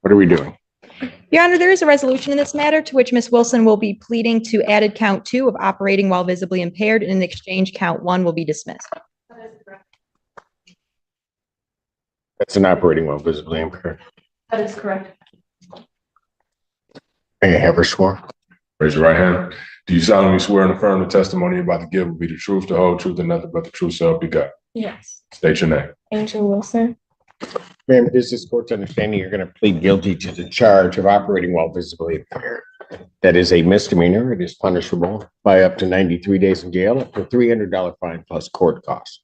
What are we doing? Your Honor, there is a resolution in this matter to which Ms. Wilson will be pleading to added count 2 of operating while visibly impaired, and in exchange, count 1 will be dismissed. That's an operating while visibly impaired. That is correct. May I have her sworn? Raise your right hand. Do you solemnly swear and affirm the testimony you're about to give will be the truth, the whole truth, and nothing but the truth, so help you God? Yes. State your name. Angel Wilson. Ma'am, it is this court's understanding you're going to plead guilty to the charge of operating while visibly impaired. That is a misdemeanor. It is punishable by up to 93 days in jail, up to a $300 fine plus court costs.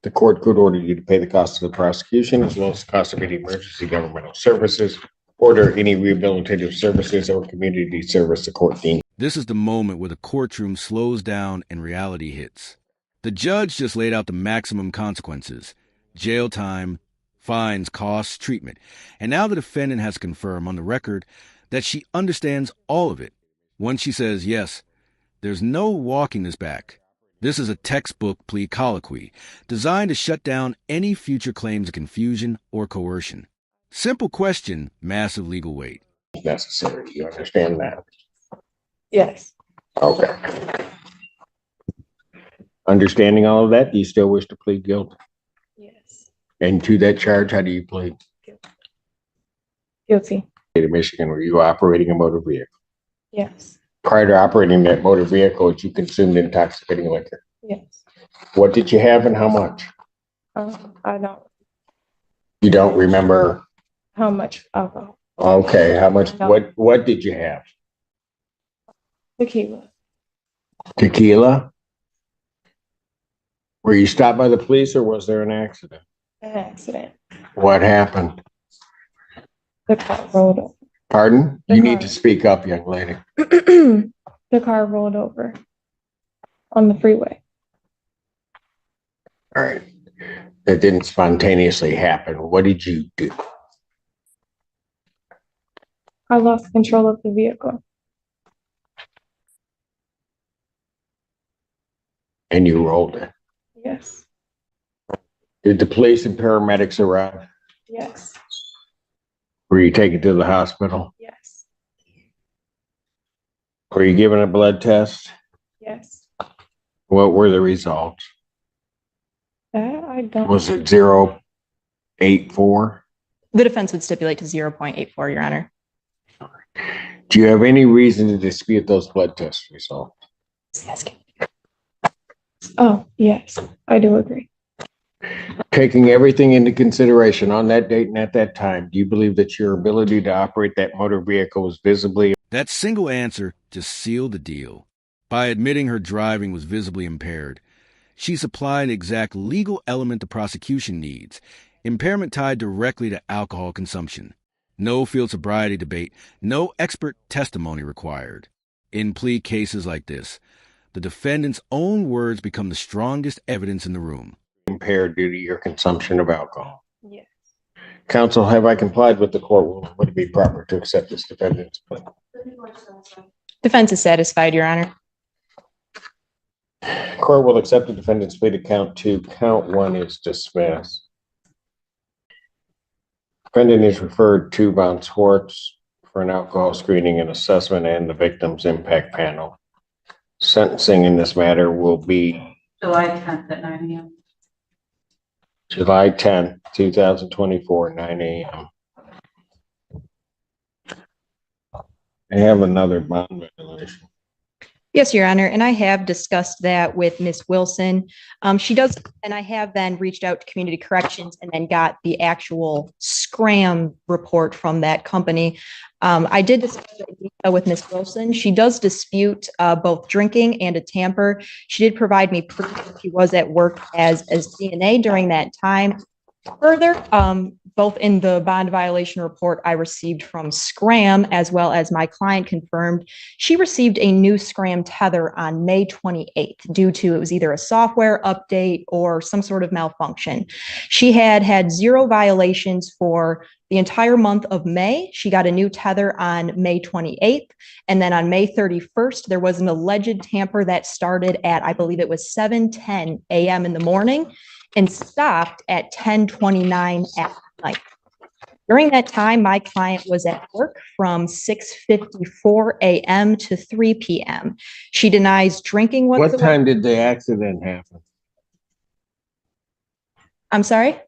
The court could order you to pay the cost of the prosecution as well as the cost of any emergency governmental services, order any rehabilitative services or community service the court deems. This is the moment where the courtroom slows down and reality hits. The judge just laid out the maximum consequences: jail time, fines, costs, treatment. And now the defendant has confirmed on the record that she understands all of it. Once she says yes, there's no walking this back. This is a textbook plea colloquy designed to shut down any future claims of confusion or coercion. Simple question, massive legal weight. Necessary. You understand that? Yes. Okay. Understanding all of that, do you still wish to plead guilty? Yes. And to that charge, how do you plead? Guilty. State of Michigan, were you operating a motor vehicle? Yes. Prior to operating that motor vehicle, had you consumed intoxicating liquor? Yes. What did you have and how much? I don't. You don't remember? How much alcohol? Okay, how much? No. What did you have? Tequila. Tequila? Were you stopped by the police or was there an accident? An accident. What happened? The car rolled over. Pardon? The You car. need to speak up, young lady. The car rolled over on the freeway. All right. That didn't spontaneously happen. What did you do? I lost control of the vehicle. And you rolled it. Yes. Did the police and paramedics arrive? Yes. Were you taken to the hospital? Yes. Were you given a blood test? Yes. What were the results? That I don't. Was it 0.84? The defense would stipulate to 0.84, Your Honor. Do you have any reason to dispute those blood test results? Oh, yes. I do agree. Taking everything into consideration on that date and at that time, do you believe that your ability to operate that motor vehicle was visibly? That single answer just sealed the deal. By admitting her driving was visibly impaired, she supplied the exact legal element the prosecution needs: impairment tied directly to alcohol consumption. No field sobriety debate, no expert testimony required. In plea cases like this, the defendant's own words become the strongest evidence in the room. Impaired due to your consumption of alcohol. Yes. Counsel, have I complied with the court rule? Would it be proper to accept this defendant's plea? Defense is satisfied, Your Honor. Court will accept the defendant's plea to count 2. Count 1 is dismissed. Defendant is referred to Von Schwartz for an alcohol screening and assessment and the victim's impact panel. Sentencing in this matter will be July 10th at 9 a.m. July 10th, 2024, 9 a.m. I have another bond violation. Yes, Your Honor, and I have discussed that with Ms. Wilson. She does, and I have then reached out to Community Corrections and then got the actual scram report from that company. I did discuss it in detail with Ms. Wilson. She does dispute both drinking and a tamper. She did provide me proof that she was at work as CNA during that time. Further, both in the bond violation report I received from Scram, as well as my client confirmed, she received a new Scram tether on May 28th due to it was either a software update or some sort of malfunction. She had 0 violations for the entire month of May. She got a new tether on May 28th. And then on May 31st, there was an alleged tamper that started at, I believe it was 7:10 a.m. in the morning and stopped at 10:29 at night. During that time, my client was at work from 6:54 a.m. to 3 p.m. She denies drinking What whatsoever. time did the accident happen? I'm sorry?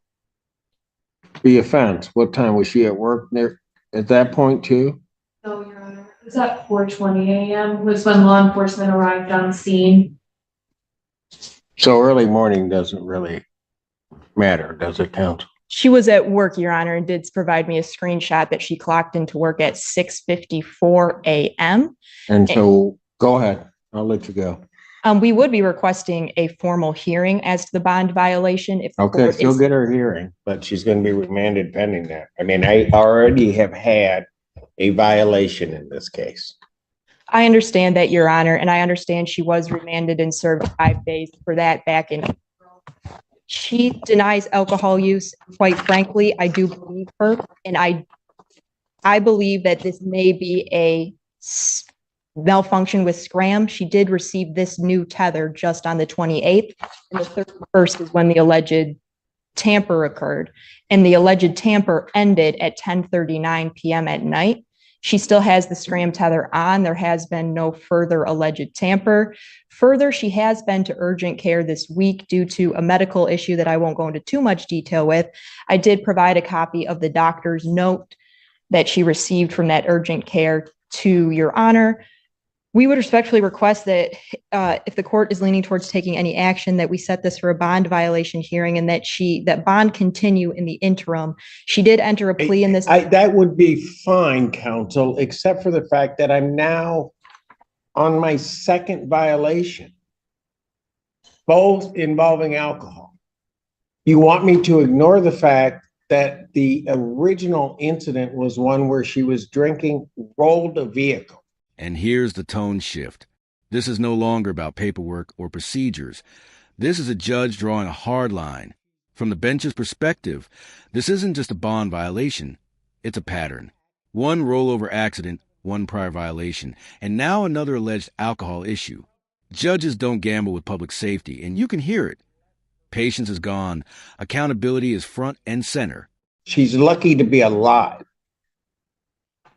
The offense, what time was she at work there at that point too? So, Your Honor, it was at 4:20 a.m. was when law enforcement arrived on scene. So early morning doesn't really matter, does it, count? She was at work, Your Honor, and did provide me a screenshot that she clocked into work at 6:54 a.m. And so, go ahead, I'll let you go. We would be requesting a formal hearing as to the bond violation. If the Okay, court she'll is- get her hearing, but she's gonna be remanded pending that. I mean, I already have had a violation in this case. I understand that, Your Honor, and I understand she was remanded and served 5 days for that back in April. She denies alcohol use. Quite frankly, I do believe her, and I believe that this may be a malfunction with Scram. She did receive this new tether just on the 28th, and the 31st is when the alleged tamper occurred, and the alleged tamper ended at 10:39 p.m. at night. She still has the Scram tether on. There has been no further alleged tamper. Further, she has been to urgent care this week due to a medical issue that I won't go into too much detail with. I did provide a copy of the doctor's note that she received from that urgent care to Your Honor. We would respectfully request that if the court is leaning towards taking any action, that we set this for a bond violation hearing and that bond continue in the interim. She did enter a plea in this. That would be fine, counsel, except for the fact that I'm now on my second violation, both involving alcohol. You want me to ignore the fact that the original incident was one where she was drinking, rolled a vehicle. And here's the tone shift. This is no longer about paperwork or procedures. This is a judge drawing a hard line. From the bench's perspective, this isn't just a bond violation. It's a pattern. One rollover accident, one prior violation, and now another alleged alcohol issue. Judges don't gamble with public safety, and you can hear it. Patience is gone. Accountability is front and center. She's lucky to be alive.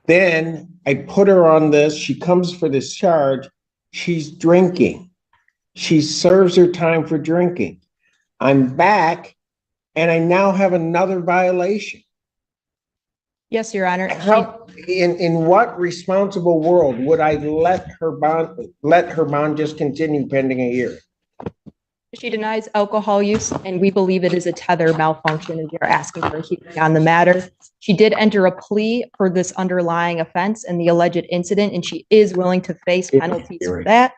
Then I put her on this. She comes for this charge. She's drinking. She serves her time for drinking. I'm back, and I now have another violation. Yes, Your Honor. How, in what responsible world would I let her bond just continue pending a year? She denies alcohol use, and we believe it is a tether malfunction, and you're asking for a hearing on the matter. She did enter a plea for this underlying offense and the alleged incident, and she is willing to face penalties for that.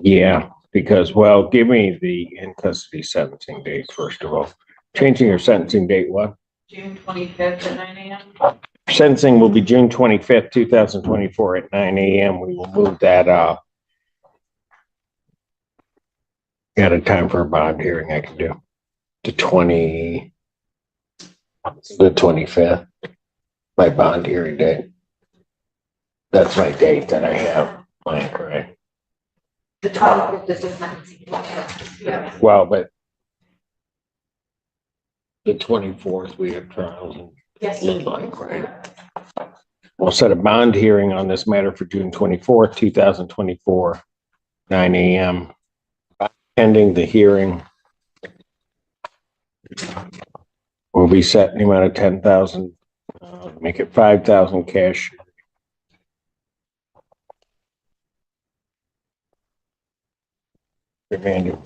Yeah, because, well, give me the in custody sentencing date, first of all. Changing your sentencing date, what? June 25th at 9 a.m. Sentencing will be June 25th, 2024 at 9 a.m. We will move that up. Got a time for a bond hearing I can do. The 25th, my bond hearing date. That's my date that I have. Right. The 25th is the sentencing. Yeah. Well, but the 24th, we have trials and Yes. right. We'll set a bond hearing on this matter for June 24th, 2024, 9 a.m. Pending the hearing, will be set in the amount of 10,000, make it 5,000 cash. Remanded.